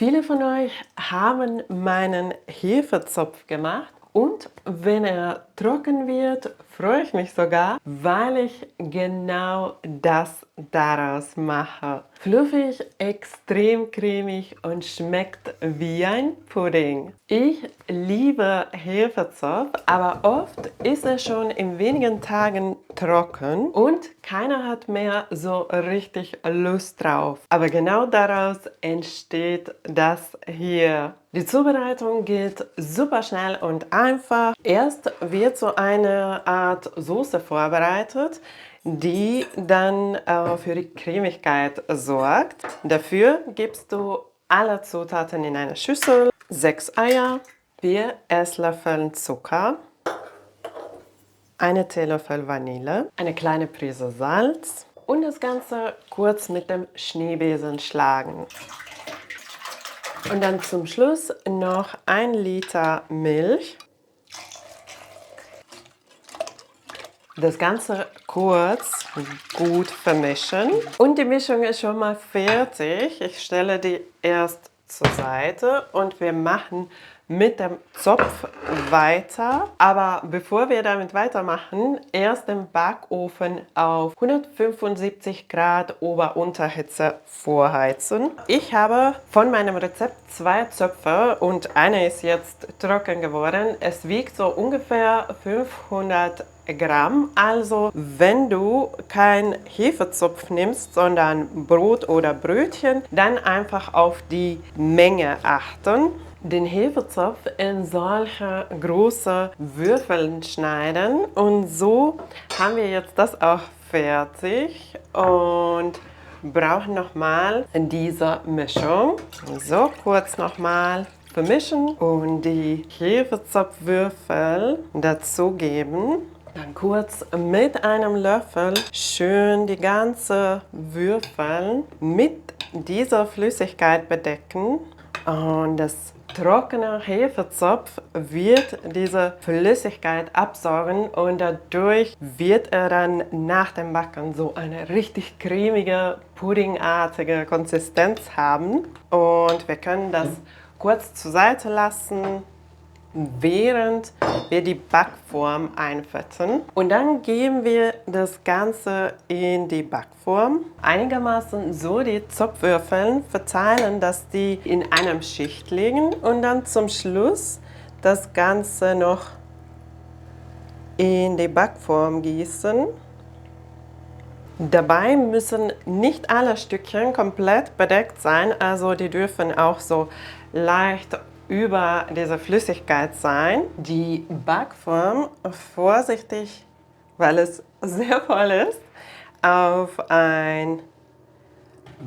Viele von euch haben meinen Hefezopf gemacht und wenn er trocken wird, freue ich mich sogar, weil ich genau das daraus mache. Fluffig, extrem cremig und schmeckt wie ein Pudding. Ich liebe Hefezopf, aber oft ist er schon in wenigen Tagen trocken und keiner hat mehr so richtig Lust drauf. Aber genau daraus entsteht das hier. Die Zubereitung geht super schnell und einfach. Erst wird so eine Art Soße vorbereitet, die dann für die Cremigkeit sorgt. Dafür gibst du alle Zutaten in eine Schüssel, 6 Eier, 4 Esslöffel Zucker, eine Teelöffel Vanille, eine kleine Prise Salz und das Ganze kurz mit dem Schneebesen schlagen. Und dann zum Schluss noch 1 Liter Milch. Das Ganze kurz gut vermischen. Und die Mischung ist schon mal fertig. Ich stelle die erst zur Seite und wir machen mit dem Zopf weiter. Aber bevor wir damit weitermachen, erst den Backofen auf 175 Grad Ober-Unterhitze vorheizen. Ich habe von meinem Rezept 2 Zöpfe und einer ist jetzt trocken geworden. Es wiegt so ungefähr 500 Gramm. Also wenn du kein Hefezopf nimmst, sondern Brot oder Brötchen, dann einfach auf die Menge achten. Den Hefezopf in solche große Würfel schneiden und so haben wir jetzt das auch fertig und brauchen nochmal diese Mischung. So kurz nochmal vermischen und die Hefezopfwürfel dazugeben. Dann kurz mit einem Löffel schön die ganze Würfel mit dieser Flüssigkeit bedecken und das trockene Hefezopf wird diese Flüssigkeit absaugen und dadurch wird er dann nach dem Backen so eine richtig cremige, puddingartige Konsistenz haben. Und wir können das kurz zur Seite lassen, während wir die Backform einfetten. Und dann geben wir das Ganze in die Backform. Einigermaßen so die Zopfwürfel verteilen, dass die in einem Schicht liegen und dann zum Schluss das Ganze noch in die Backform gießen. Dabei müssen nicht alle Stückchen komplett bedeckt sein, also die dürfen auch so leicht über diese Flüssigkeit sein. Die Backform vorsichtig, weil es sehr voll ist, auf ein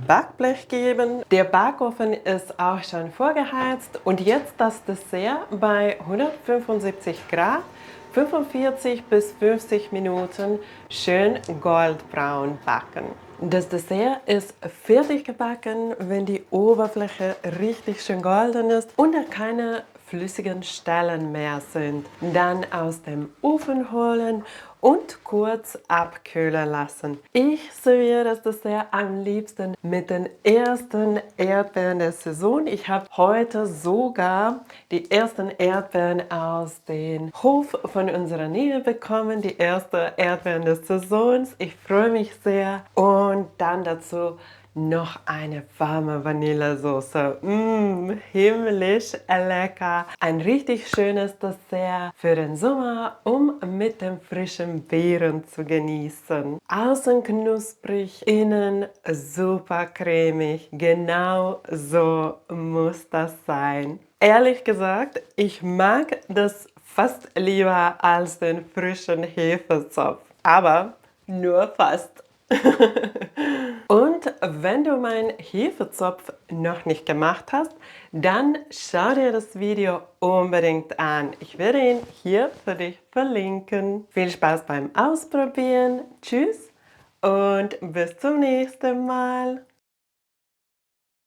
Backblech geben. Der Backofen ist auch schon vorgeheizt und jetzt das Dessert bei 175 Grad 45 bis 50 Minuten schön goldbraun backen. Das Dessert ist fertig gebacken, wenn die Oberfläche richtig schön golden ist und da keine flüssigen Stellen mehr sind. Dann aus dem Ofen holen und kurz abkühlen lassen. Ich serviere das Dessert am liebsten mit den ersten Erdbeeren der Saison. Ich habe heute sogar die ersten Erdbeeren aus dem Hof von unserer Nähe bekommen. Die ersten Erdbeeren des Saisons. Ich freue mich sehr. Und dann dazu noch eine warme Vanillesoße. Himmlisch lecker. Ein richtig schönes Dessert für den Sommer, um mit den frischen Beeren zu genießen. Außen knusprig, innen super cremig. Genau so muss das sein. Ehrlich gesagt, ich mag das fast lieber als den frischen Hefezopf. Aber nur fast. Und wenn du meinen Hefezopf noch nicht gemacht hast, dann schau dir das Video unbedingt an. Ich werde ihn hier für dich verlinken. Viel Spaß beim Ausprobieren. Tschüss und bis zum nächsten Mal.